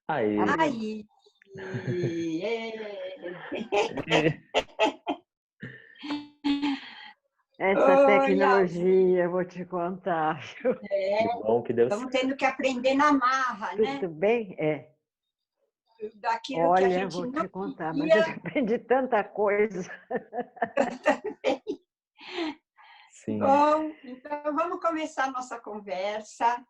Aí, Aí! Essa Oi, Alzi. tecnologia, vou te contar, viu? que bom que deu Estamos certo. tendo que aprender na marra, né? Tudo bem? É. Daquilo que a Olha, gente vou não te contar, mas eu queria. aprendi tanta coisa. Sim. Bom, então vamos começar a nossa conversa.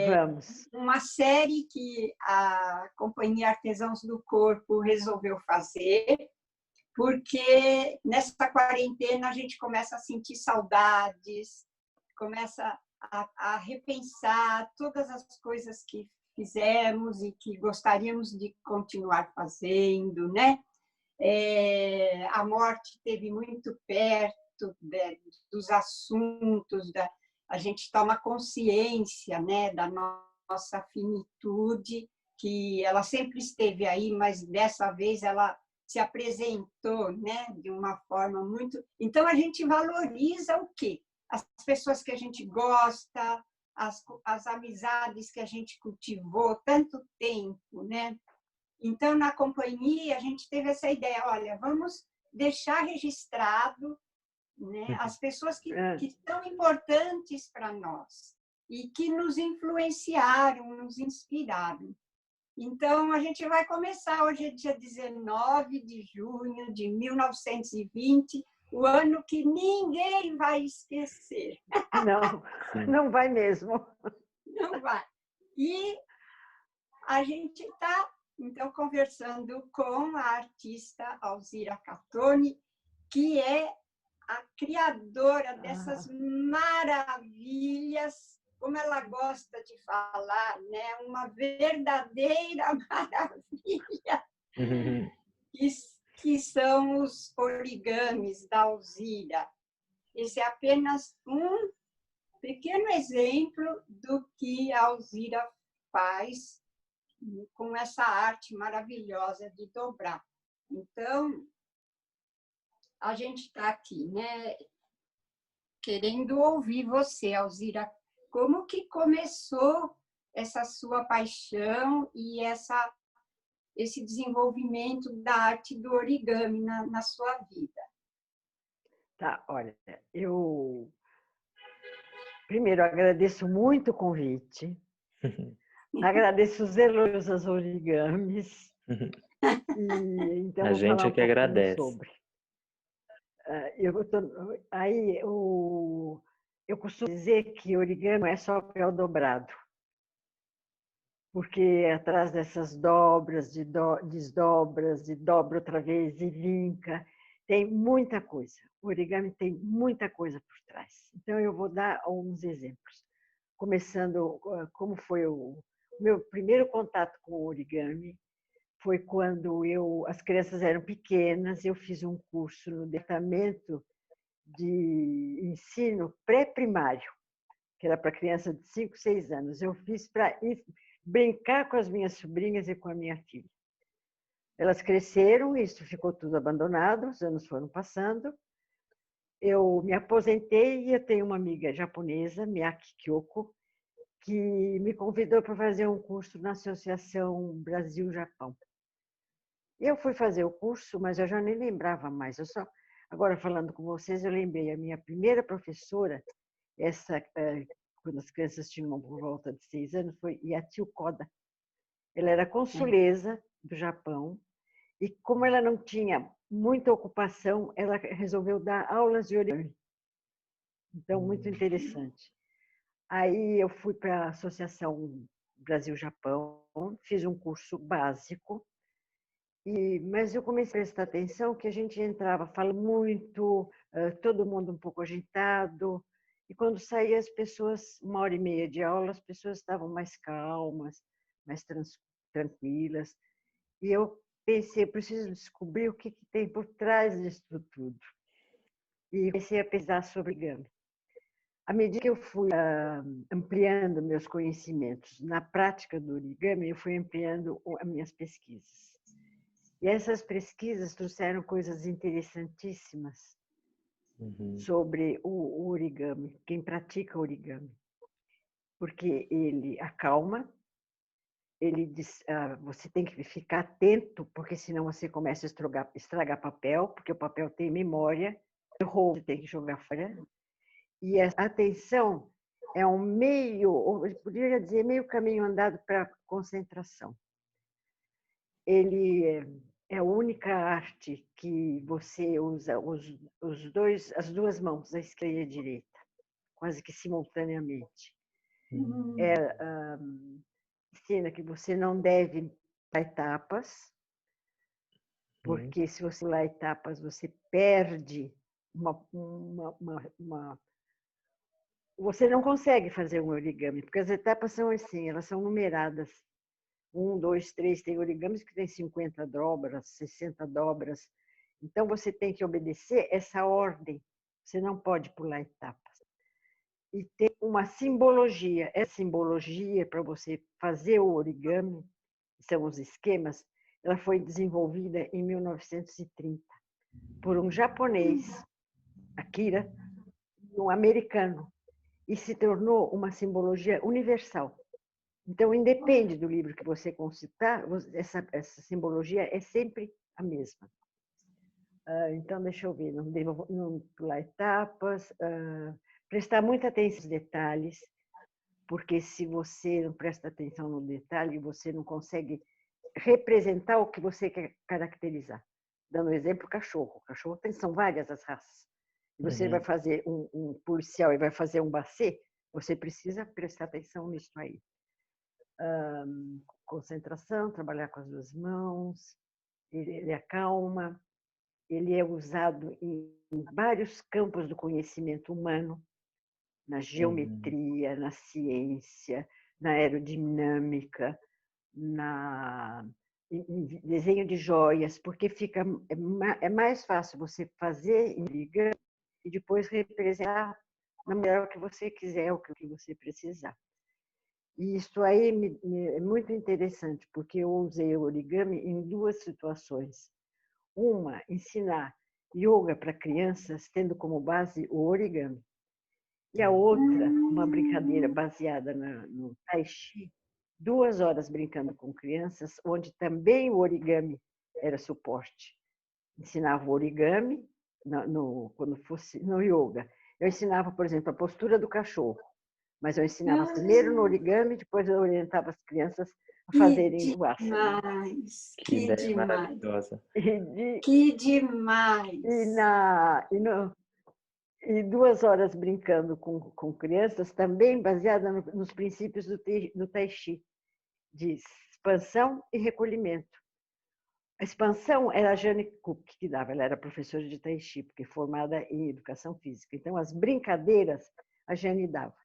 Vamos. Uma série que a Companhia Artesãos do Corpo resolveu fazer, porque nessa quarentena a gente começa a sentir saudades, começa a repensar todas as coisas que fizemos e que gostaríamos de continuar fazendo, né? A morte esteve muito perto dos assuntos, a gente toma consciência, né, da nossa finitude, que ela sempre esteve aí, mas dessa vez ela se apresentou, né, de uma forma muito... Então, a gente valoriza o quê? As pessoas que a gente gosta, as amizades que a gente cultivou tanto tempo, né? Então, na companhia, a gente teve essa ideia, olha, vamos deixar registrado, né, as pessoas que são importantes para nós e que nos influenciaram, nos inspiraram. Então, a gente vai começar, hoje é dia 19 de junho de 1920, o ano que ninguém vai esquecer. Não, Sim. não vai mesmo. Não vai. E a gente está, então, conversando com a artista Alzira Catoni, que é a criadora dessas maravilhas, como ela gosta de falar, né? Uma verdadeira maravilha, que são os origamis da Alzira. Esse é apenas um pequeno exemplo do que a Alzira faz com essa arte maravilhosa de dobrar. Então, a gente está aqui, né, querendo ouvir você, Alzira, como que começou essa sua paixão e esse desenvolvimento da arte do origami na sua vida? Tá, olha, eu primeiro agradeço muito o convite, agradeço os elogios aos origamis, e então A vou falar gente é um que pouquinho agradece. sobre. Eu costumo dizer que origami é só papel dobrado, porque atrás dessas dobras, desdobras, e dobra outra vez e vinca, tem muita coisa. O origami tem muita coisa por trás. Então, eu vou dar alguns exemplos. Começando, como foi o meu primeiro contato com o origami, foi quando as crianças eram pequenas, eu fiz um curso no departamento de ensino pré-primário, que era para criança de 5, 6 anos. Eu fiz para brincar com as minhas sobrinhas e com a minha filha. Elas cresceram, isso ficou tudo abandonado, os anos foram passando. Eu me aposentei e eu tenho uma amiga japonesa, Miyaki Kyoko, que me convidou para fazer um curso na Associação Brasil-Japão. Eu fui fazer o curso, mas eu já nem lembrava mais. Agora, falando com vocês, eu lembrei, a minha primeira professora, quando as crianças tinham por volta de 6 anos, foi Yatio Koda. Ela era consuleza do Japão e, como ela não tinha muita ocupação, ela resolveu dar aulas de origami. Então, muito interessante. Aí eu fui para a Associação Brasil-Japão, fiz um curso básico, mas eu comecei a prestar atenção que a gente entrava, fala muito, todo mundo um pouco agitado, e quando saía as pessoas, 1h30 de aula, as pessoas estavam mais calmas, mais tranquilas. E eu pensei, eu preciso descobrir o que tem por trás disso tudo. E comecei a pesquisar sobre origami. À medida que eu fui ampliando meus conhecimentos na prática do origami, eu fui ampliando as minhas pesquisas. E essas pesquisas trouxeram coisas interessantíssimas sobre o origami, quem pratica origami. Porque ele acalma, ele diz, você tem que ficar atento, porque senão você começa a estragar papel, porque o papel tem memória, errou, você tem que jogar fora. E a atenção é um meio, ou eu poderia dizer, meio caminho andado para a concentração. Ele é a única arte que você usa as duas mãos, a esquerda e a direita, quase que simultaneamente. Ensina que você não deve pular etapas, porque se você pular etapas, você perde você não consegue fazer um origami, porque as etapas são assim, elas são numeradas. 1, 2, 3, tem origamis que tem 50 dobras, 60 dobras. Então, você tem que obedecer essa ordem. Você não pode pular etapas. E tem uma simbologia. Essa simbologia, para você fazer o origami, são os esquemas, ela foi desenvolvida em 1930 por um japonês, Akira, e um americano, e se tornou uma simbologia universal. Então, independe do livro que você consultar, essa simbologia é sempre a mesma. Então, deixa eu ver, não pular etapas, prestar muita atenção nos detalhes, porque se você não presta atenção no detalhe, você não consegue representar o que você quer caracterizar. Dando um exemplo, cachorro. Cachorro são várias as raças. Você vai fazer um policial e vai fazer um bacê, você precisa prestar atenção nisso aí. Concentração, trabalhar com as duas mãos, ele acalma, ele é usado em vários campos do conhecimento humano, na geometria, na ciência, na aerodinâmica, em desenho de joias, porque é mais fácil você fazer em origami e depois representar na maneira que você quiser, o que você precisar. E isso aí é muito interessante, porque eu usei o origami em duas situações. Uma, ensinar yoga para crianças, tendo como base o origami. E a outra, uma brincadeira baseada no Tai Chi, 2 horas brincando com crianças, onde também o origami era suporte. Ensinava o origami quando fosse no yoga. Eu ensinava, por exemplo, a postura do cachorro. Mas eu ensinava primeiro no origami, depois eu orientava as crianças a fazerem o asana. Que ideia maravilhosa. Que demais! E 2 horas brincando com crianças, também baseada nos princípios do Tai Chi, de expansão e recolhimento. A expansão era a Jane Cook que dava, ela era professora de Tai Chi, porque formada em educação física. Então, as brincadeiras a Jane dava.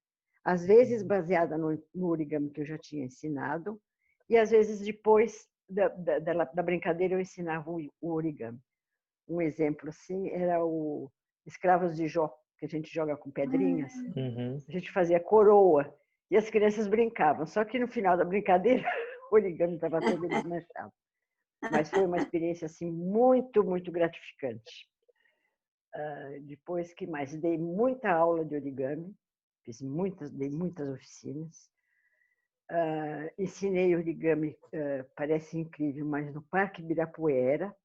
Às vezes baseada no origami que eu já tinha ensinado, e às vezes depois da brincadeira eu ensinava o origami. Um exemplo assim era o Escravos de Jó, que a gente joga com pedrinhas. A gente fazia coroa e as crianças brincavam, só que no final da brincadeira o origami estava todo desmanchado. Mas foi uma experiência assim muito, muito gratificante. Depois, que mais? Dei muita aula de origami, dei muitas oficinas. Ensinei origami, parece incrível, mas no Parque Ibirapuera,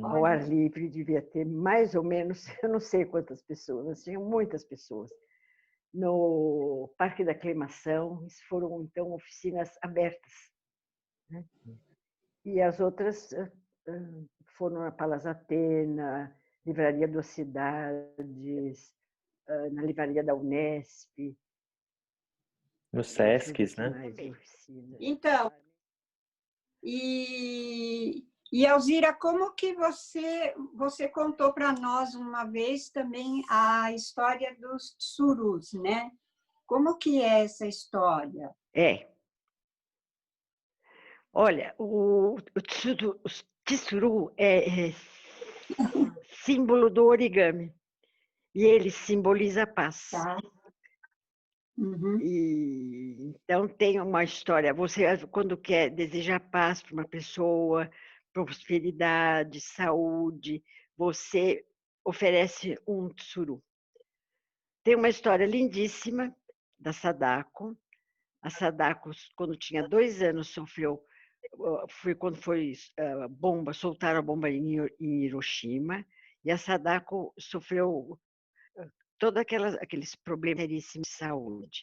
ao ar livre, devia ter mais ou menos, eu não sei quantas pessoas, mas tinham muitas pessoas. No Parque da Aclimação, isso foram, então, oficinas abertas. Né? E as outras foram na Palas Atena, Livraria das Cidades, na Livraria da Unesp. Nos Sescs, né? Então, e Alzira, como que você contou para nós uma vez também a história dos tsurus, né? Como que é essa história? Olha, o tsuru é símbolo do origami e ele simboliza a paz. Tá. E, então tem uma história. Você, quando quer desejar paz para uma pessoa, prosperidade, saúde, você oferece um tsuru. Tem uma história lindíssima da Sadako. A Sadako, quando tinha 2 anos, sofreu, foi quando foi bomba, soltaram a bomba em Hiroshima, e a Sadako sofreu todos aqueles problemas seríssimos de saúde.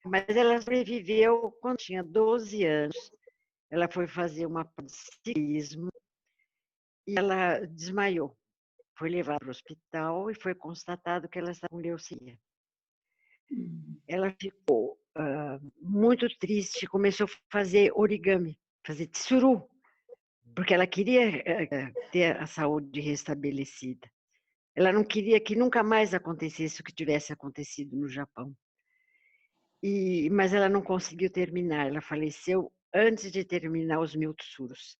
Mas ela sobreviveu quando tinha 12 anos. Ela foi fazer uma prova de ciclismo e ela desmaiou. Foi levada para o hospital e foi constatado que ela estava com leucemia. Ela ficou muito triste, começou a fazer origami, fazer tsuru, porque ela queria ter a saúde restabelecida. Ela não queria que nunca mais acontecesse o que tivesse acontecido no Japão. Mas ela não conseguiu terminar, ela faleceu antes de terminar os 1000 tsuros.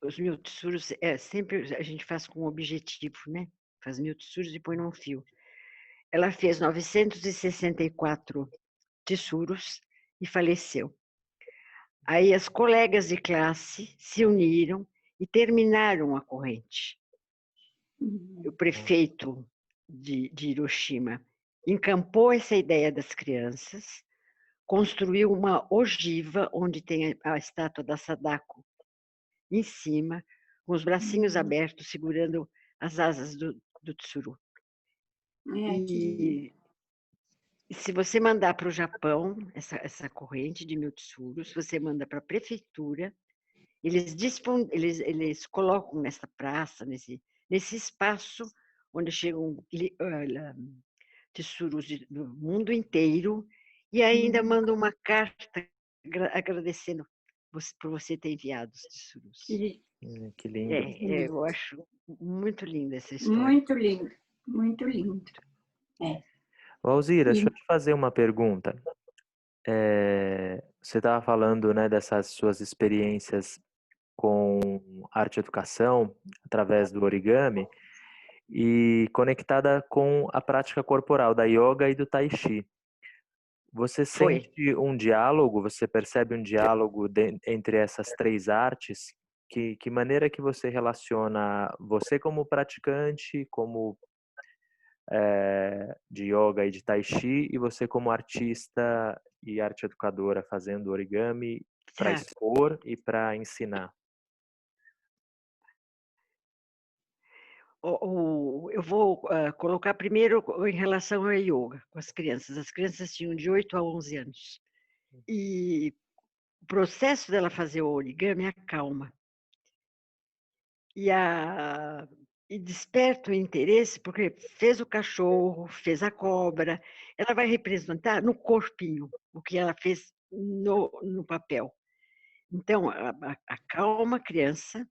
Os 1000 tsuros, sempre a gente faz com um objetivo, né? Faz 1000 tsuros e põe num fio. Ela fez 964 tsuros e faleceu. Aí as colegas de classe se uniram e terminaram a corrente. O prefeito de Hiroshima encampou essa ideia das crianças, construiu uma ogiva onde tem a estátua da Sadako em cima, com os bracinhos abertos, segurando as asas do tsuru. E se você mandar para o Japão essa corrente de 1000 tsuros, você manda para a prefeitura, eles colocam nessa praça, nesse espaço, onde chegam tsuros do mundo inteiro, e ainda mandam uma carta agradecendo por você ter enviado os tsurus. Que lindo. Eu acho muito linda essa história. Muito lindo, muito lindo. Alzira, deixa eu te fazer uma pergunta. Você estava falando, né, dessas suas experiências com arte e educação através do origami e conectada com a prática corporal da yoga e do tai chi. Você sente um diálogo, você percebe um diálogo entre essas 3 artes? Que maneira que você relaciona você como praticante, como de yoga e de tai chi, e você como artista e arte educadora fazendo origami para expor e para ensinar? Eu vou colocar primeiro em relação ao yoga, com as crianças. As crianças tinham de 8 a 11 anos. E o processo dela fazer o origami acalma. E desperta o interesse, porque fez o cachorro, fez a cobra, ela vai representar no corpinho o que ela fez no papel. Então, acalma a criança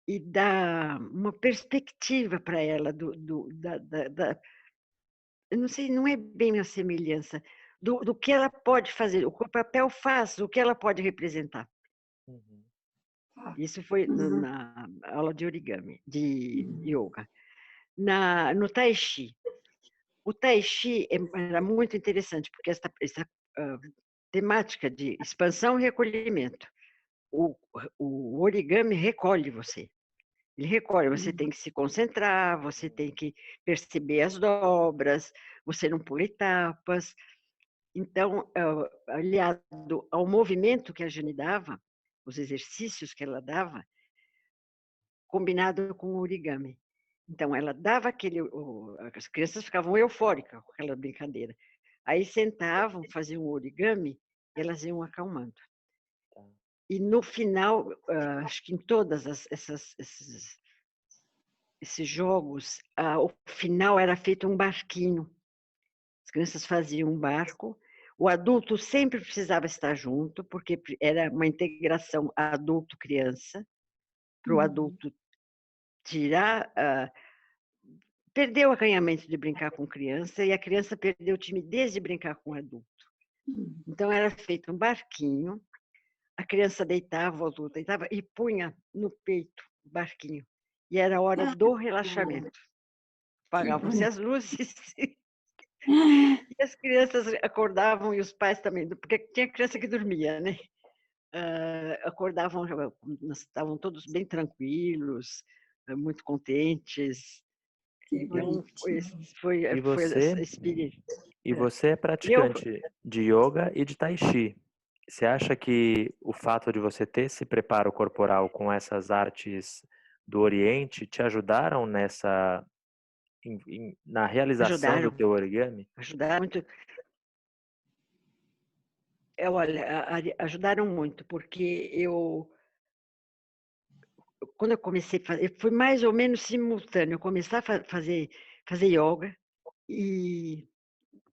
e dá uma perspectiva para ela eu não sei, não é bem a semelhança do que ela pode fazer, o que o papel faz, o que ela pode representar. Isso foi na aula de origami, de yoga. No Tai Chi. O Tai Chi era muito interessante, porque essa temática de expansão e recolhimento. O origami recolhe você. Ele recolhe, você tem que se concentrar, você tem que perceber as dobras, você não pula etapas. Então, aliado ao movimento que a Jane dava, os exercícios que ela dava, combinado com o origami. Então, ela dava as crianças ficavam eufóricas com aquela brincadeira. Aí sentavam, faziam o origami, e elas iam acalmando. E no final, acho que em todas esses jogos, o final era feito um barquinho. As crianças faziam um barco. O adulto sempre precisava estar junto, porque era uma integração adulto-criança, para o adulto tirar, perdeu o acanhamento de brincar com criança e a criança perdeu a timidez de brincar com adulto. Então, era feito um barquinho, a criança deitava, o adulto deitava e punha no peito o barquinho. E era a hora do relaxamento. Apagavam-se as luzes e as crianças acordavam e os pais também, porque tinha criança que dormia, né? Acordavam, estavam todos bem tranquilos, muito contentes. Então, foi essa experiência. E você é Eu praticante de yoga e de tai chi. Você acha que o fato de você ter esse preparo corporal com essas artes do Oriente te ajudaram na realização do ajudaram, teu origami? ajudaram muito. Olha, ajudaram muito, porque quando eu comecei a fazer, foi mais ou menos simultâneo. Eu comecei a fazer yoga e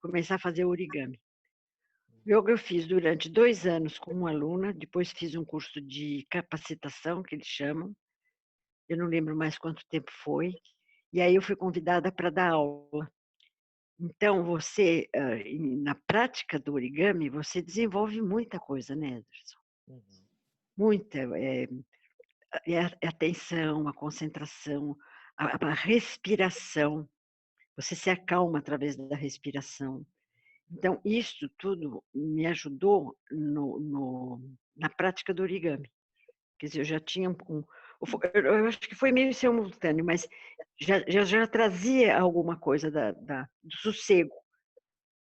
começar a fazer origami. Yoga eu fiz durante 2 anos com uma aluna, depois fiz um curso de capacitação, que eles chamam. Eu não lembro mais quanto tempo foi. E aí eu fui convidada para dar aula. Então, você, na prática do origami, você desenvolve muita coisa, né, Anderson? Uhum. Muita. A atenção, a concentração, a respiração. Você se acalma através da respiração. Então, isso tudo me ajudou na prática do origami. Quer dizer, eu já tinha eu acho que foi meio simultâneo, mas já trazia alguma coisa do sossego,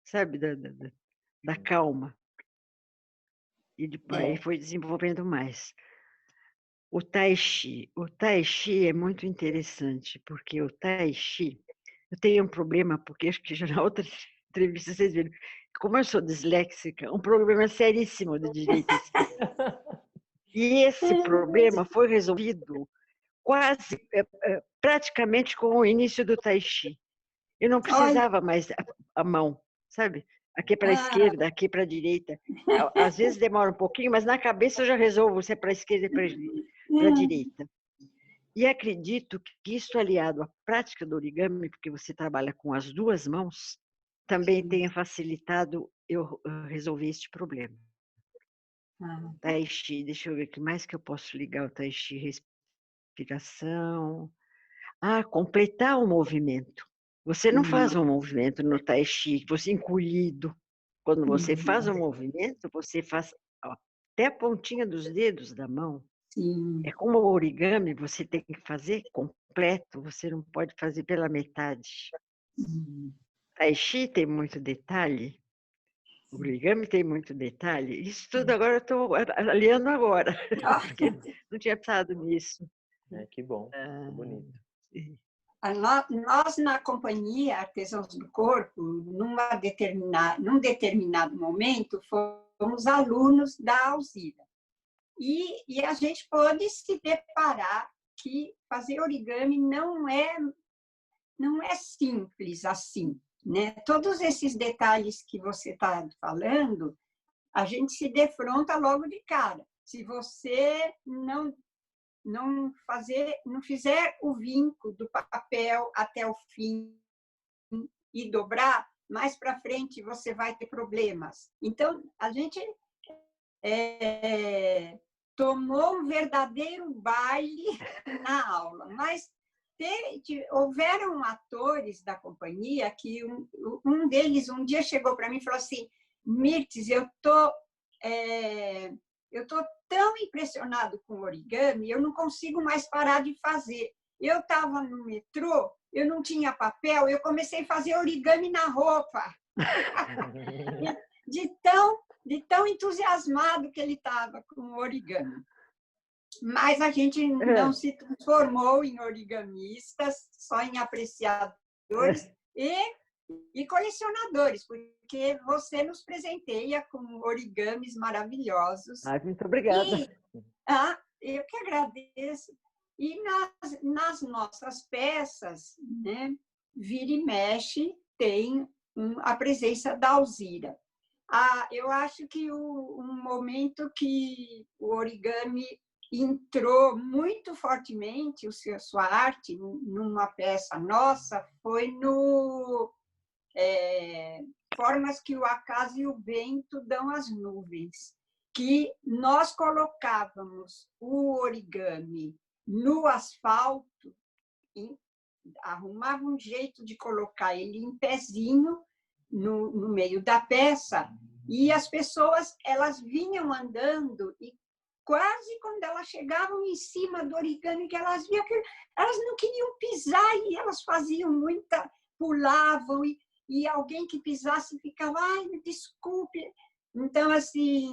sabe? Da calma. E depois foi desenvolvendo mais. O Tai Chi é muito interessante, porque o Tai Chi, eu tenho um problema, porque acho que já na outra entrevista vocês viram, como eu sou disléxica, um problema seríssimo de direita e esquerda. E esse problema foi resolvido quase, praticamente com o início do Tai Chi. Eu não Olha, precisava mais a mão, sabe? Aqui para a ah, esquerda, aqui para a direita. Às vezes demora um pouquinho, mas na cabeça eu já resolvo se é para a esquerda e para a direita. E acredito que isso aliado à prática do origami, porque você trabalha com as duas mãos, também tenha facilitado eu resolver este problema. Tai Chi, deixa eu ver o que mais que eu posso ligar o Tai Chi, respiração. Completar o movimento. Você não faz um movimento no Tai Chi, você encolhido. Quando você faz um movimento, você faz até a pontinha dos dedos da mão. sim. É como o origami, você tem que fazer completo, você não pode fazer pela metade. Tai Chi tem muito detalhe, o origami tem muito detalhe. Isso tudo agora eu estou aliando agora, porque não tinha pensado nisso. Que bom, que bonito. Nós, na companhia Artesãos do Corpo, num determinado momento, fomos alunos da Alzira. E a gente pôde se deparar que fazer origami não é simples assim, né? Todos esses detalhes que você está falando, a gente se defronta logo de cara. Se você não fizer o vinco do papel até o fim e dobrar, mais para frente você vai ter problemas. Então, a gente tomou um verdadeiro baile na aula, mas houveram atores da companhia que um deles um dia chegou para mim e falou assim: Mirtes, eu tô tão impressionado com o origami, eu não consigo mais parar de fazer. Eu estava no metrô, eu não tinha papel, eu comecei a fazer origami na roupa. de tão entusiasmado que ele estava com o origami. Mas a gente não se transformou em origamistas, só em apreciadores e colecionadores, porque você nos presenteia com origamis maravilhosos. Muito obrigada. Eu que agradeço. E nas nossas peças, né, vira e mexe, tem a presença da Alzira. Eu acho que um momento que o origami entrou muito fortemente, sua arte, numa peça nossa, foi no Formas que o acaso e o vento dão às nuvens, que nós colocávamos o origami no asfalto, e arrumava um jeito de colocar ele em pezinho no meio da peça, e as pessoas elas vinham andando e quase quando elas chegavam em cima do origami, que elas viam que elas não queriam pisar e elas faziam pulavam e alguém que pisasse ficava, ai, me desculpe. Então, assim,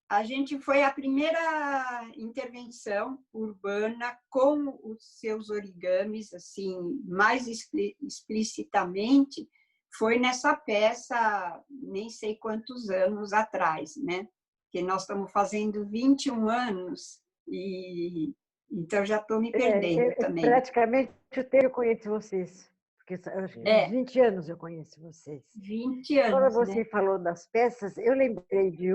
a gente foi a primeira intervenção urbana com os seus origamis, assim, mais explicitamente, foi nessa peça, nem sei quantos anos atrás, né? Que nós estamos fazendo 21 anos, e então já estou me perdendo também. Praticamente o tempo eu conheço vocês, porque uns 20 anos eu conheço vocês. 20 anos, Quando você né? falou das peças, eu lembrei de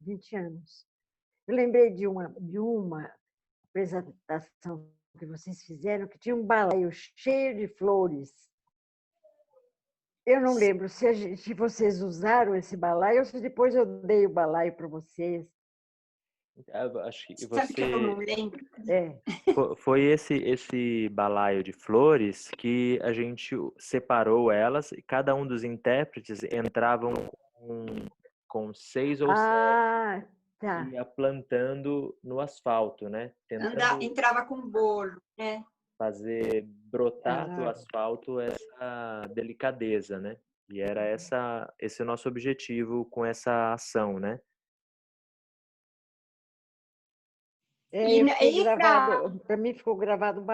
20 anos. Eu lembrei de uma apresentação que vocês fizeram, que tinha um balaio cheio de flores. Eu não lembro se vocês usaram esse balaio ou se depois eu dei o balaio para vocês. Acho que Sabe que eu não você... lembro? Foi esse balaio de flores que a gente separou elas e cada um dos intérpretes entravam com 6 ou 7 Tá. e ia plantando no asfalto, né? Tentando Entrava com bolo, né? fazer brotar do asfalto essa delicadeza, né? E era esse o nosso objetivo com essa ação, né? Para mim ficou gravado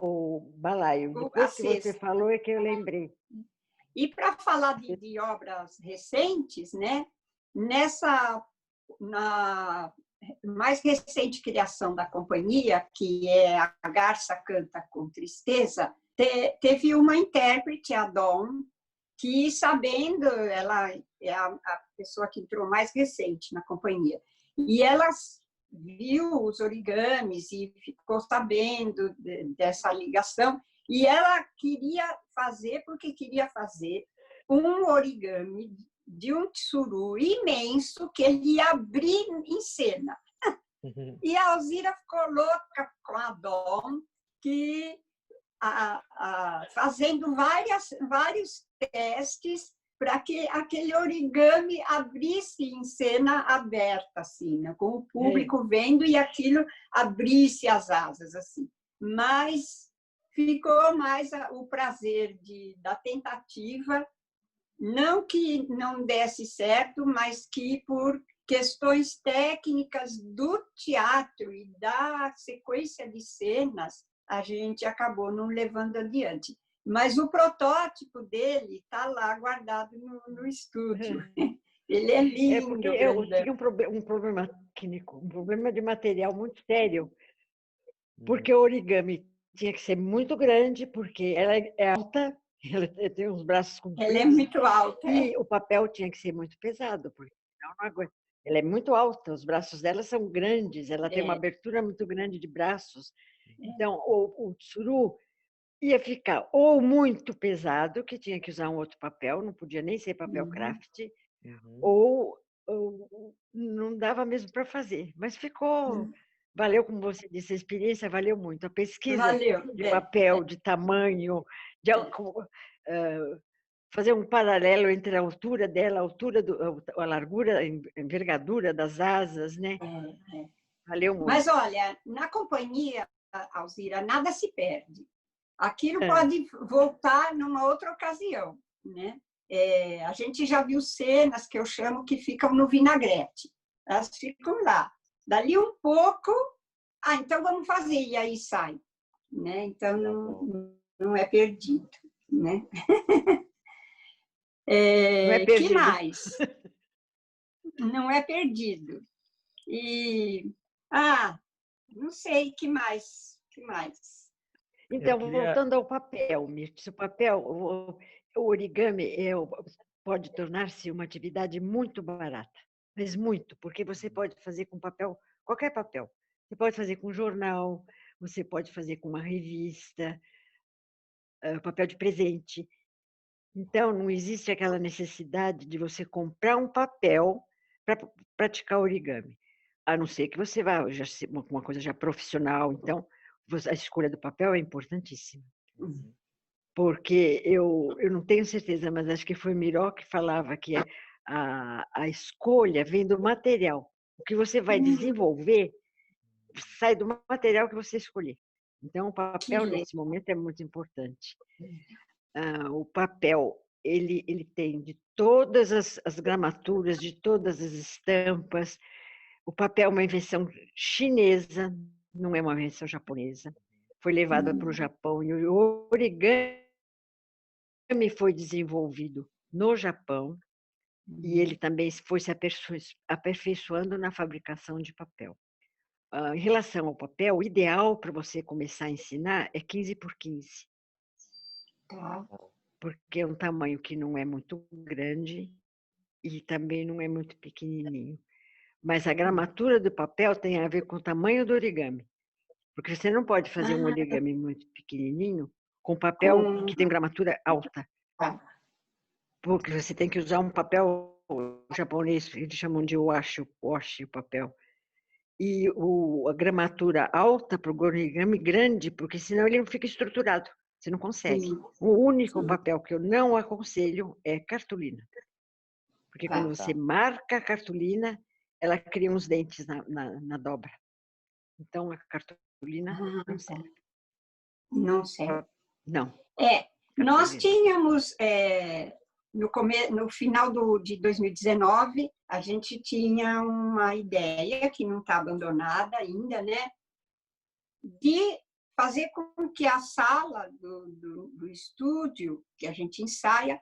o balaio. Depois que você falou é que eu lembrei. E para falar de obras recentes, né? Na mais recente criação da companhia, que é A Garça Canta com Tristeza, teve uma intérprete, a Dawn, que, sabendo, ela é a pessoa que entrou mais recente na companhia, e ela viu os origamis e ficou sabendo dessa ligação, e ela queria fazer, porque queria fazer um origami de um tsuru imenso que ele ia abrir em cena. E a Alzira ficou louca com a Dom, que fazendo vários testes para que aquele origami abrisse em cena aberta, assim, né? Com o público vendo e aquilo abrisse as asas, assim. Mas ficou mais o prazer da tentativa, não que não desse certo, mas que por questões técnicas do teatro e da sequência de cenas, a gente acabou não levando adiante. Mas o protótipo dele está lá guardado no estúdio. Ele é lindo. Porque eu tinha um problema técnico, um problema de material muito sério, porque o origami tinha que ser muito grande, porque ela é alta, ela tem uns braços compridos. Ela é muito alta. E o papel tinha que ser muito pesado, porque não aguenta. Ela é muito alta, os braços dela são grandes, ela tem uma abertura muito grande de braços. Então, o tsuru ia ficar ou muito pesado, que tinha que usar um outro papel, não podia nem ser papel craft, ou não dava mesmo para fazer. Mas ficou, valeu, como você disse, a experiência valeu muito. A pesquisa de papel, de tamanho, fazer um paralelo entre a altura dela, a largura, a envergadura das asas, né? Valeu muito. Mas olha, na companhia, Alzira, nada se perde. Aquilo pode voltar numa outra ocasião, né? A gente já viu cenas que eu chamo que ficam no vinagrete. Elas ficam lá. Dali um pouco, então vamos fazer, e aí sai. Né? Então, não é perdido. Né? Não é perdido. Que mais? Não é perdido. E, não sei, que mais? Então, voltando ao papel, Mirtz, o origami pode tornar-se uma atividade muito barata, mas muito, porque você pode fazer com papel, qualquer papel. Você pode fazer com jornal, você pode fazer com uma revista, papel de presente. Então, não existe aquela necessidade de você comprar um papel para praticar origami, a não ser que você vá uma coisa já profissional. Então, a escolha do papel é importantíssima. Porque eu não tenho certeza, mas acho que foi Miró que falava que a escolha vem do material. O que você vai desenvolver sai do material que você escolher. Então, o papel, nesse momento, é muito importante. o papel, ele tem de todas as gramaturas, de todas as estampas. O papel é uma invenção chinesa, não é uma invenção japonesa. Foi levada para o Japão e o origami foi desenvolvido no Japão e ele também foi se aperfeiçoando na fabricação de papel. Em relação ao papel, o ideal para você começar a ensinar é 15 por 15. Tá. Porque é um tamanho que não é muito grande e também não é muito pequenininho. Mas a gramatura do papel tem a ver com o tamanho do origami. Porque você não pode fazer um origami muito pequenininho com papel que tem gramatura alta. Porque você tem que usar um papel japonês, eles chamam de washi o papel. E a gramatura alta para o origami grande, porque senão ele não fica estruturado. Você não consegue. Sim. O único papel que eu não aconselho é cartolina. Porque quando você marca a cartolina, ela cria uns dentes na dobra. Então, a cartolina não serve. Não serve. Não. Nós tínhamos, no final de 2019, a gente tinha uma ideia, que não está abandonada ainda, né? De fazer com que a sala do estúdio, que a gente ensaia,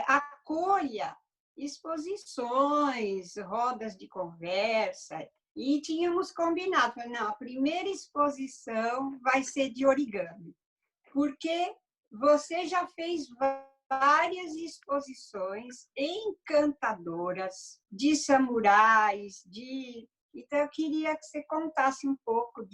acolha exposições, rodas de conversa, e tínhamos combinado, não, a primeira exposição vai ser de origami, porque você já fez várias exposições encantadoras de samurais, então eu queria que você contasse um pouco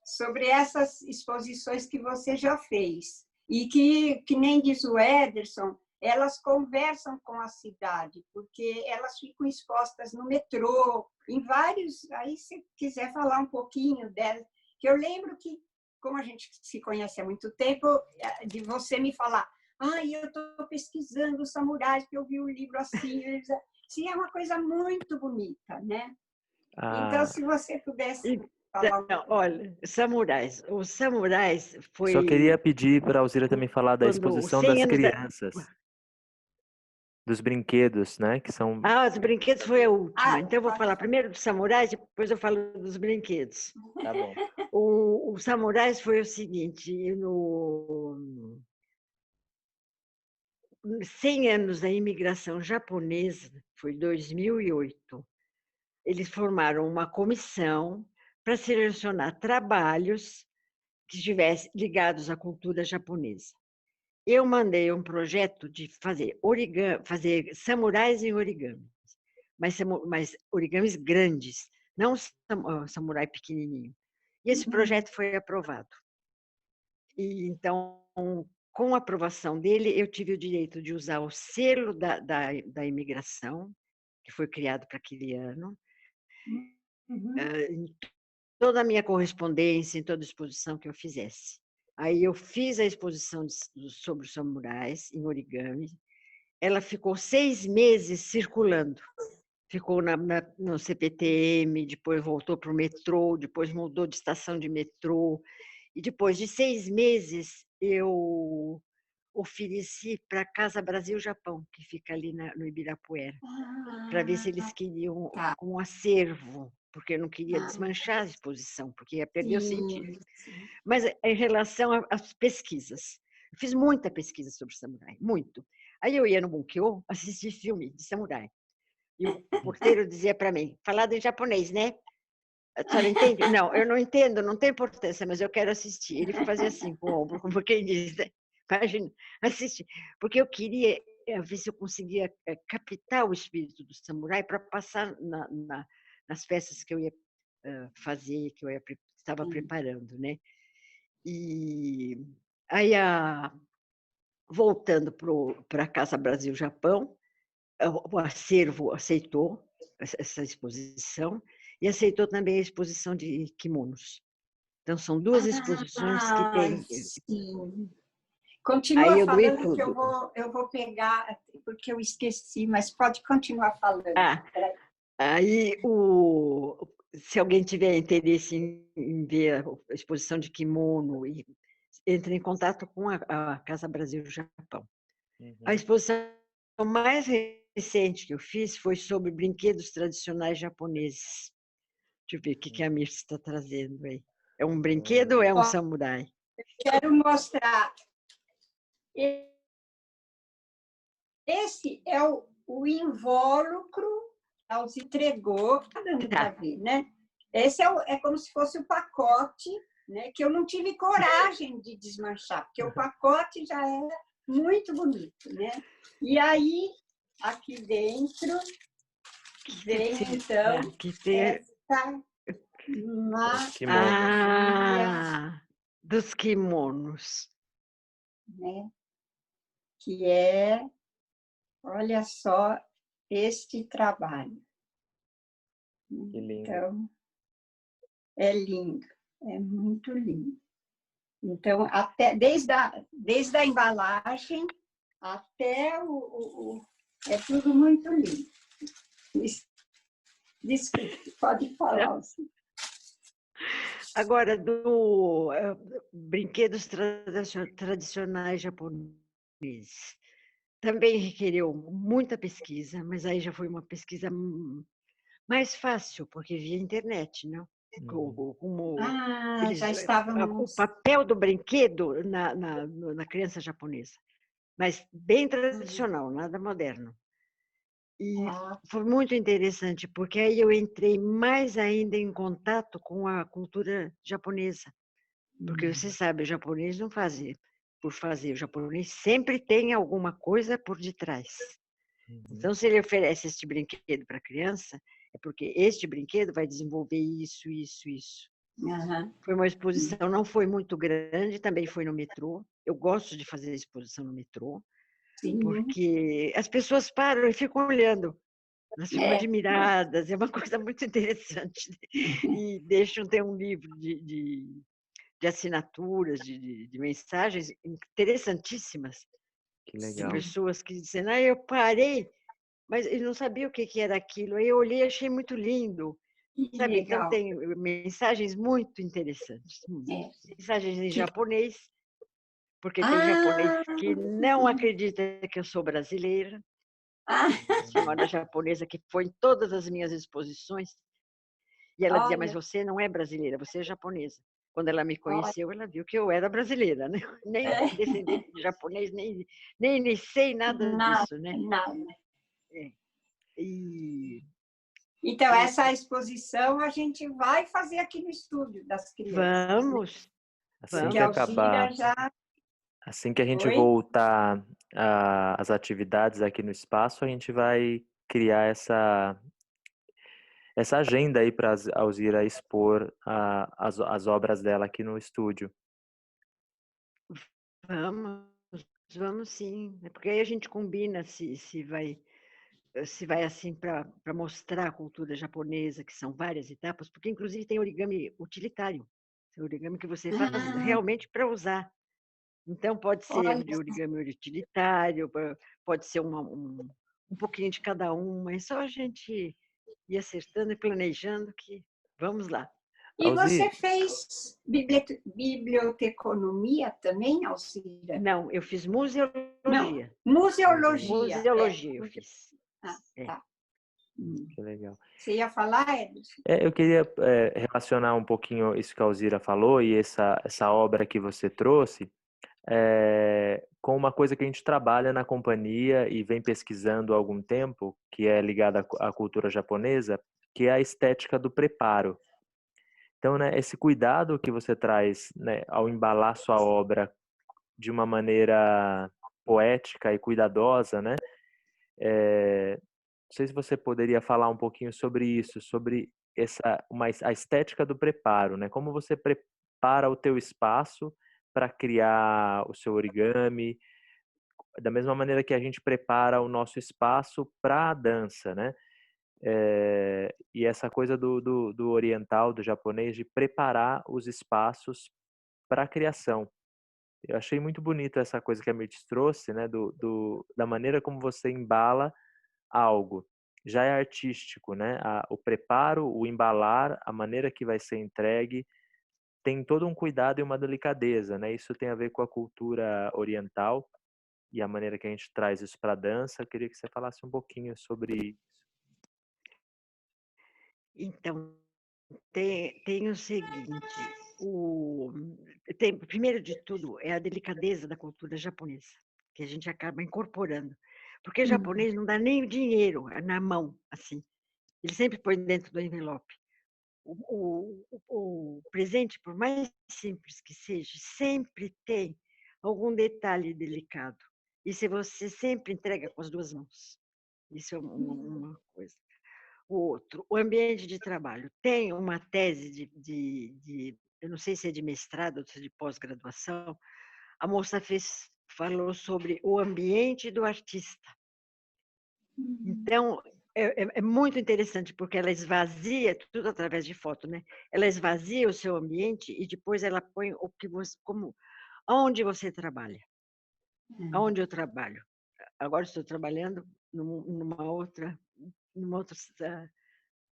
sobre essas exposições que você já fez. E que nem diz o Ederson, elas conversam com a cidade, porque elas ficam expostas no metrô, em vários... Aí, se quiser falar um pouquinho delas, que eu lembro que, como a gente se conhece há muito tempo, de você me falar, eu estou pesquisando os samurais, porque eu vi um livro assim. Sim, é uma coisa muito bonita, né? Então, se você pudesse... Não, olha, os samurais foi... Só queria pedir para a Alzira também falar da exposição das crianças, dos brinquedos, né? Que são... os brinquedos foi a última. Então, eu vou falar primeiro dos samurais, depois eu falo dos brinquedos. Tá bom. O samurais foi o seguinte, 100 anos da imigração japonesa, foi 2008. Eles formaram uma comissão para selecionar trabalhos que estivessem ligados à cultura japonesa. Eu mandei um projeto de fazer fazer samurais em origami, mas origamis grandes, não samurai pequenininho. E esse projeto foi aprovado. E então, com a aprovação dele, eu tive o direito de usar o selo da imigração, que foi criado para aquele ano, em toda a minha correspondência, em toda exposição que eu fizesse. Aí eu fiz a exposição sobre os samurais em origami. Ela ficou 6 meses circulando. Ficou no CPTM, depois voltou para o metrô, depois mudou de estação de metrô. E depois de 6 meses, eu ofereci para a Casa Brasil-Japão, que fica ali no Ibirapuera, para ver se eles queriam um acervo, porque eu não queria desmanchar a exposição, porque ia perder o sentido. Mas em relação às pesquisas, eu fiz muita pesquisa sobre samurai, muito. Aí eu ia no Bunkyo assistir filme de samurai. E o porteiro dizia para mim, falado em japonês, né? A senhora entende? Não, eu não entendo, não tem importância, mas eu quero assistir. Ele fazia assim com o ombro, como quem diz, né? Imagina, assistir. Porque eu queria ver se eu conseguia captar o espírito do samurai para passar nas festas que eu ia fazer, que eu estava preparando, né? E aí, voltando para a Casa Brasil-Japão, o acervo aceitou essa exposição e aceitou também a exposição de kimonos. Então, são 2 exposições que tem. Sim. Continua aí eu falando que eu vou pegar, porque eu esqueci, mas pode continuar falando. Aí, se alguém tiver interesse em ver a exposição de kimono, e entra em contato com a Casa Brasil Japão. A Uhum. exposição mais recente que eu fiz foi sobre brinquedos tradicionais japoneses. Deixa eu ver o que a Mirce está trazendo aí. É um brinquedo ou é um Ó, samurai? quero mostrar. Esse é o invólucro que ela entregou, dando para ver, né? Esse é como se fosse o pacote, né? Que eu não tive coragem de desmanchar, porque o pacote já era muito bonito, né? E aí, aqui dentro, vem, então, Que tem... essa Kimonos. maravilha, dos kimonos. né? Que é, olha só, este trabalho. Que lindo. Então, é lindo, é muito lindo. Então, até, desde a embalagem até é tudo muito lindo. Desculpe, pode falar. Agora, brinquedos tradicionais japoneses. Também requereu muita pesquisa, mas aí já foi uma pesquisa mais fácil, porque via internet, não? Como Já o estávamos. papel do brinquedo na criança japonesa, mas bem tradicional, nada moderno. E foi muito interessante, porque aí eu entrei mais ainda em contato com a cultura japonesa. Porque você sabe, o japonês não faz por fazer, o japonês sempre tem alguma coisa por detrás. Então, se ele oferece este brinquedo para a criança, é porque este brinquedo vai desenvolver isso, isso, isso. Foi uma exposição, não foi muito grande, também foi no metrô. Eu gosto de fazer exposição no metrô, porque as pessoas param e ficam olhando. Elas ficam admiradas, é uma coisa muito interessante. E deixam ter um livro de assinaturas, de mensagens interessantíssimas. Que De legal. pessoas que dizem, eu parei, mas eu não sabia o que era aquilo. Aí eu olhei e achei muito lindo. Sabe? Então, tem mensagens muito interessantes. Mensagens em japonês, porque tem japonês que não acredita que eu sou brasileira. Tinha uma japonesa que foi em todas as minhas exposições e ela dizia, mas você não é brasileira, você é japonesa. Quando ela me conheceu, ela viu que eu era brasileira, né? Nem descendente de japonês, nem sei nada disso, né? Nada. Então, essa exposição a gente vai fazer aqui no estúdio das crianças. Vamos. Assim que acabar, assim que a gente voltar às atividades aqui no espaço, a gente vai criar essa agenda aí para a Alzira expor as obras dela aqui no estúdio. Vamos sim. Porque aí a gente combina se vai assim para mostrar a cultura japonesa, que são várias etapas, porque inclusive tem origami utilitário, tem origami que você faz realmente para usar. Então pode ser de origami utilitário, pode ser um pouquinho de cada um, é só a gente ir acertando e planejando que vamos lá. E você fez biblioteconomia também, Alzira? Não, eu fiz museologia. Não, museologia. Museologia eu fiz. Tá. Que legal. Você ia falar, Edson? Eu queria relacionar um pouquinho isso que a Alzira falou e essa obra que você trouxe com uma coisa que a gente trabalha na companhia e vem pesquisando há algum tempo, que é ligada à cultura japonesa, que é a estética do preparo. Então, né, esse cuidado que você traz, né, ao embalar sua obra de uma maneira poética e cuidadosa, né? Não sei se você poderia falar um pouquinho sobre isso, sobre a estética do preparo, né? Como você prepara o teu espaço para criar o seu origami, da mesma maneira que a gente prepara o nosso espaço para a dança, né? E essa coisa do oriental, do japonês, de preparar os espaços para a criação. Eu achei muito bonito essa coisa que a Mirtz trouxe, né? Da maneira como você embala algo. Já é artístico, né? O preparo, o embalar, a maneira que vai ser entregue, tem todo um cuidado e uma delicadeza, né? Isso tem a ver com a cultura oriental e a maneira que a gente traz isso para a dança. Eu queria que você falasse um pouquinho sobre isso. Então, tem o seguinte, primeiro de tudo, é a delicadeza da cultura japonesa, que a gente acaba incorporando. Porque o japonês não dá nem o dinheiro na mão, assim. Ele sempre põe dentro do envelope. O presente, por mais simples que seja, sempre tem algum detalhe delicado. E se você sempre entrega com as duas mãos. Isso é uma coisa. O outro, o ambiente de trabalho. Tem uma tese eu não sei se é de mestrado ou se é de pós-graduação, a moça falou sobre o ambiente do artista. Então, é muito interessante, porque ela esvazia, tudo através de foto, né? Ela esvazia o seu ambiente e depois ela põe o que você, onde você trabalha. Onde eu trabalho. Agora estou trabalhando numa outra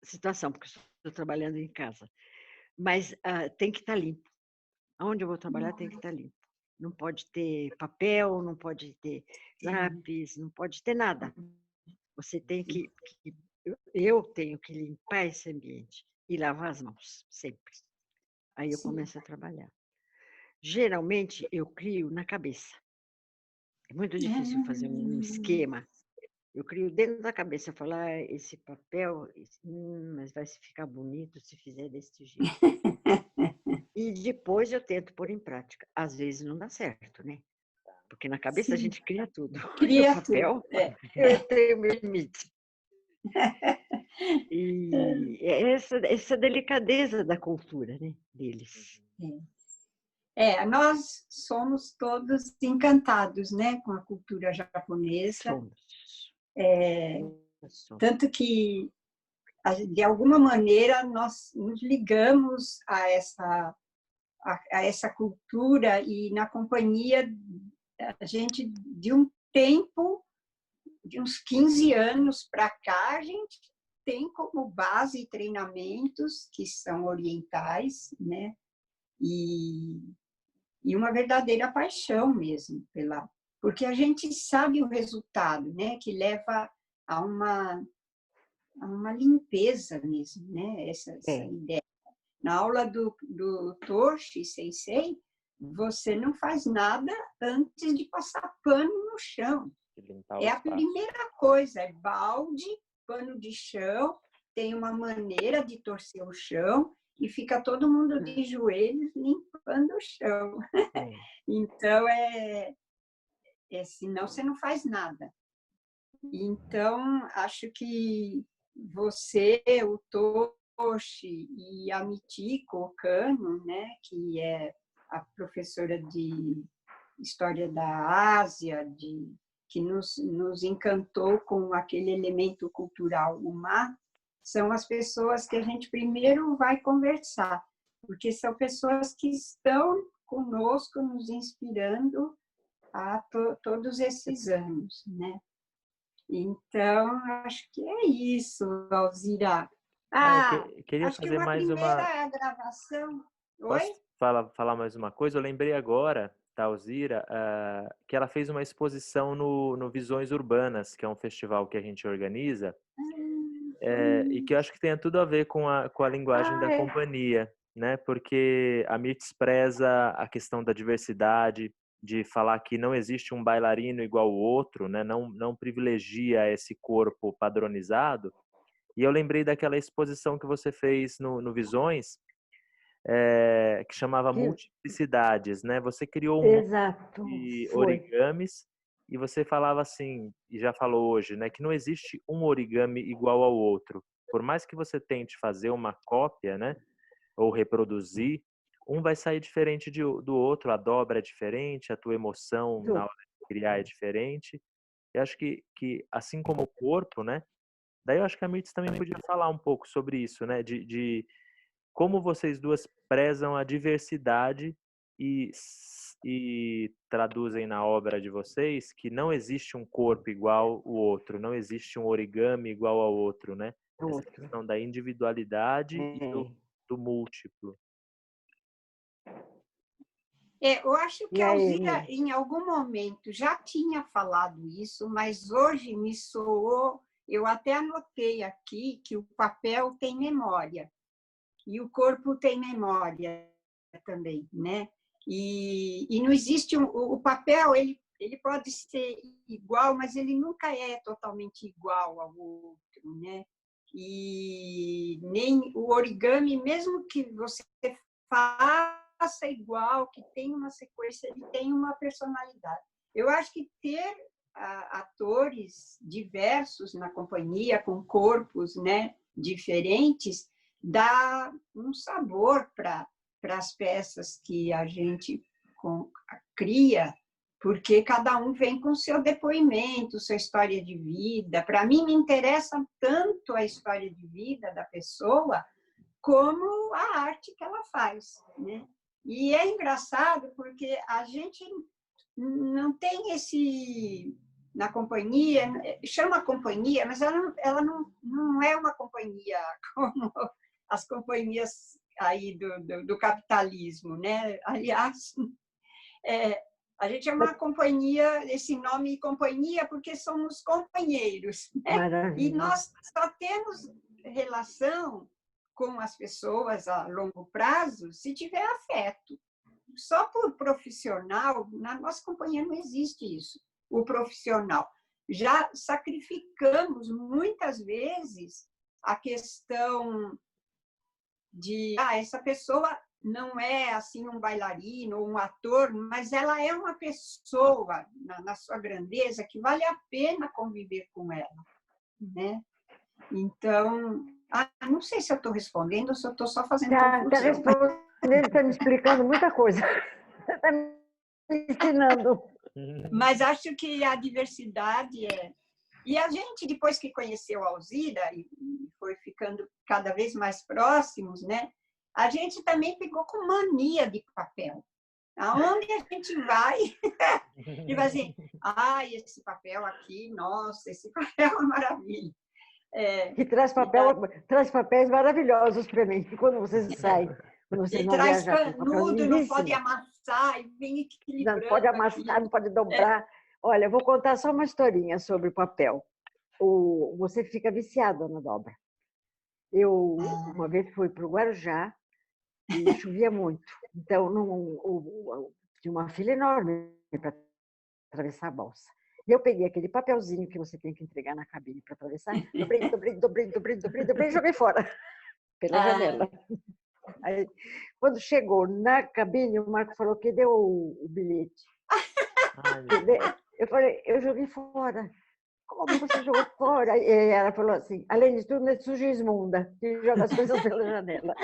situação, porque estou trabalhando em casa. Mas tem que estar limpo. Onde eu vou trabalhar tem que estar limpo. Não pode ter papel, não pode ter lápis, não pode ter nada. Você tem eu tenho que limpar esse ambiente e lavar as mãos, sempre. Aí eu começo a trabalhar. Geralmente, eu crio na cabeça. É muito difícil fazer um esquema. Eu crio dentro da cabeça, eu falo, esse papel, mas vai ficar bonito se fizer desse jeito. E depois eu tento pôr em prática. Às vezes não dá certo, né? Porque na cabeça a gente cria tudo. Cria E o papel, tudo. eu tenho meu limite. E é essa delicadeza da cultura, né, deles. Nós somos todos encantados, né, com a cultura japonesa. Somos. Tanto que, de alguma maneira, nós nos ligamos a essa cultura e na companhia a gente, de um tempo, de uns 15 anos para cá, a gente tem como base treinamentos que são orientais, né? E uma verdadeira paixão mesmo porque a gente sabe o resultado, né? Que leva a uma limpeza mesmo, né? Essa ideia. Na aula do Toshi Sensei, você não faz nada antes de passar pano no chão. É a primeira coisa, é balde, pano de chão, tem uma maneira de torcer o chão e fica todo mundo de joelhos limpando o chão. Então, senão você não faz nada. Então, acho que você, o Toshi e a Michiko Kano, né, que é a professora de História da Ásia, que nos encantou com aquele elemento cultural humano, são as pessoas que a gente primeiro vai conversar, porque são pessoas que estão conosco, nos inspirando há todos esses anos, né? Então, acho que é isso, Alzira. Queria acho que fazer uma mais primeira gravação... Oi? Posso falar mais uma coisa? Eu lembrei agora, da Alzira, que ela fez uma exposição no Visões Urbanas, que é um festival que a gente organiza, e que eu acho que tem tudo a ver com a linguagem da companhia, né? Porque a Mirtz preza a questão da diversidade, de falar que não existe um bailarino igual ao outro, né? Não privilegia esse corpo padronizado. E eu lembrei daquela exposição que você fez no Visões, que chamava Multiplicidades, né? Você criou um monte Exato, de foi. origamis e você falava assim, e já falou hoje, né, que não existe um origami igual ao outro. Por mais que você tente fazer uma cópia, né, ou reproduzir, um vai sair diferente do outro, a dobra é diferente, a tua emoção na hora de criar é diferente. Eu acho que assim como o corpo, né, daí eu acho que a Mirtz também podia falar um pouco sobre isso, né, de como vocês duas prezam a diversidade e traduzem na obra de vocês que não existe um corpo igual ao outro, não existe um origami igual ao outro, né? Essa questão da individualidade e do múltiplo. Eu acho que E a aí, Alzira, em algum momento, já tinha falado isso, mas hoje me soou, eu até anotei aqui que o papel tem memória e o corpo tem memória também, né? E não existe o papel, ele pode ser igual, mas ele nunca é totalmente igual ao outro, né? E nem o origami, mesmo que você faça igual, que tenha uma sequência, ele tem uma personalidade. Eu acho que ter atores diversos na companhia, com corpos, né, diferentes, dá um sabor para as peças que a gente cria, porque cada um vem com seu depoimento, sua história de vida. Para mim, me interessa tanto a história de vida da pessoa como a arte que ela faz, né? E é engraçado porque a gente não tem esse na companhia, chama companhia, mas ela não é uma companhia como as companhias aí do capitalismo, né? Aliás, a gente é uma companhia, esse nome companhia, porque somos companheiros, né? E maravilha. nós só temos relação com as pessoas a longo prazo se tiver afeto. Só por profissional, na nossa companhia não existe isso, o profissional. Já sacrificamos muitas vezes a questão de essa pessoa não é assim um bailarino ou um ator, mas ela é uma pessoa na sua grandeza que vale a pena conviver com ela, né? Então, não sei se eu estou respondendo ou se eu estou só fazendo Está confusão. respondendo, está me explicando muita coisa. Está me ensinando. Mas acho que a diversidade é... E a gente, depois que conheceu a Alzira e foi ficando cada vez mais próximos, né? A gente também pegou com mania de papel. Aonde a gente vai, e vai assim, esse papel aqui, nossa, esse papel é maravilha. Que traz papéis maravilhosos para mim, quando vocês saem, quando vocês E vão traz viajar. Um papel canudo, não pode lindíssimo. amassar, e vem Não equilibrando pode amassar, não pode dobrar. Olha, eu vou contar só uma historinha sobre o papel. Você fica viciada na dobra. Eu, uma vez, fui para o Guarujá e chovia muito. Então, tinha uma fila enorme para atravessar a balsa. E eu peguei aquele papelzinho que você tem que entregar na cabine para atravessar, dobrei e joguei fora, pela janela. Aí, quando chegou na cabine, o Marco falou que deu o bilhete. Eu falei, eu joguei fora. Como você jogou fora? E ela falou assim, além de tudo, não é suja ismunda, que joga as coisas pela janela.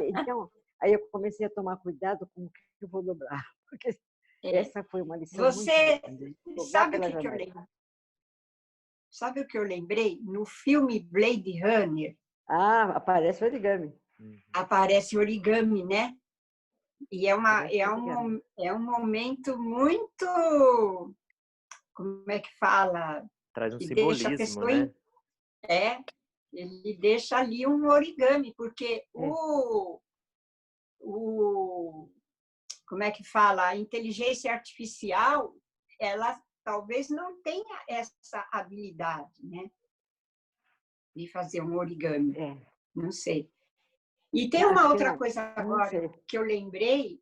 Então, aí eu comecei a tomar cuidado com o que eu vou dobrar, porque essa foi uma lição muito grande. Sabe o que eu lembrei? Sabe o que eu lembrei? No filme Blade Runner, aparece o origami. Aparece o origami, né? E é um momento muito, como é que fala? Traz um que simbolismo, deixa a pessoa né? Ele deixa ali um origami, porque como é que fala? A inteligência artificial, ela talvez não tenha essa habilidade, né? De fazer um origami. Não sei. E tem uma outra coisa agora que eu lembrei,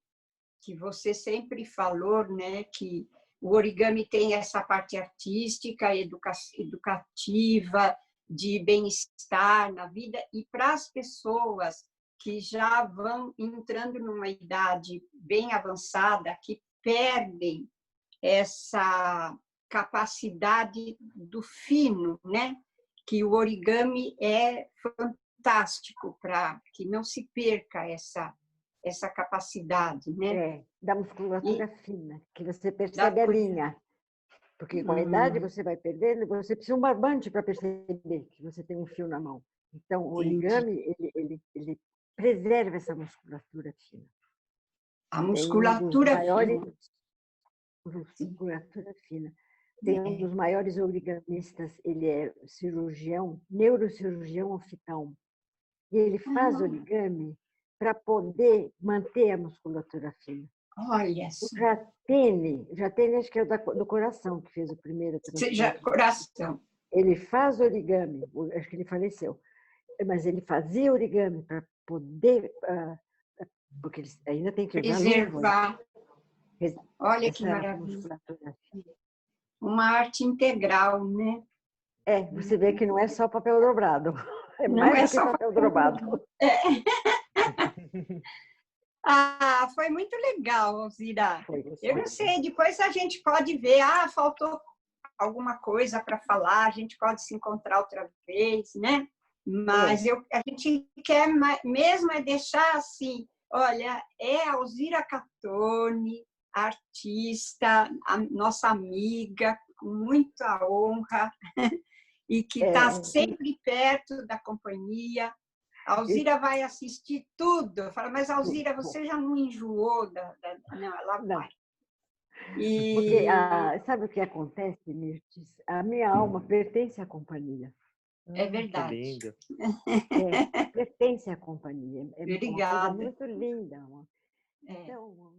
que você sempre falou, né? Que o origami tem essa parte artística, educativa, de bem-estar na vida, e para as pessoas que já vão entrando numa idade bem avançada, que perdem essa capacidade do fino, né? Que o origami é fantástico para que não se perca essa capacidade, né? Da musculatura fina, que você percebe a linha. Porque com a idade você vai perdendo, você precisa de um barbante para perceber que você tem um fio na mão. Então, o origami, ele preserva essa musculatura fina. A musculatura fina. Musculatura fina. Tem um dos maiores origamistas, ele é cirurgião, neurocirurgião oftalmo. E ele faz origami para poder manter a musculatura fina. Olha O só. Jatene acho que é do coração, que fez o primeiro transplante. Coração. Ele faz origami, acho que ele faleceu, mas ele fazia origami para poder, porque ele ainda tem que usar luva. Preservar. Olha que maravilha. Uma arte integral, né? Você vê que não é só papel dobrado. É Não mais é do que só papel dobrado. Foi muito legal, Alzira. Foi. Eu não sei, depois a gente pode ver, faltou alguma coisa para falar, a gente pode se encontrar outra vez, né? Mas a gente quer mesmo é deixar assim, olha, é a Alzira Catone, artista, a nossa amiga, com muita honra, e que está sempre perto da companhia. A Alzira vai assistir tudo. Eu falo, mas Alzira, você já não enjoou? Não, ela vai. Porque sabe o que acontece, Mirtes? A minha alma pertence à companhia. É verdade. Que lindo. Pertence à companhia. É uma coisa Obrigada. muito linda. Então,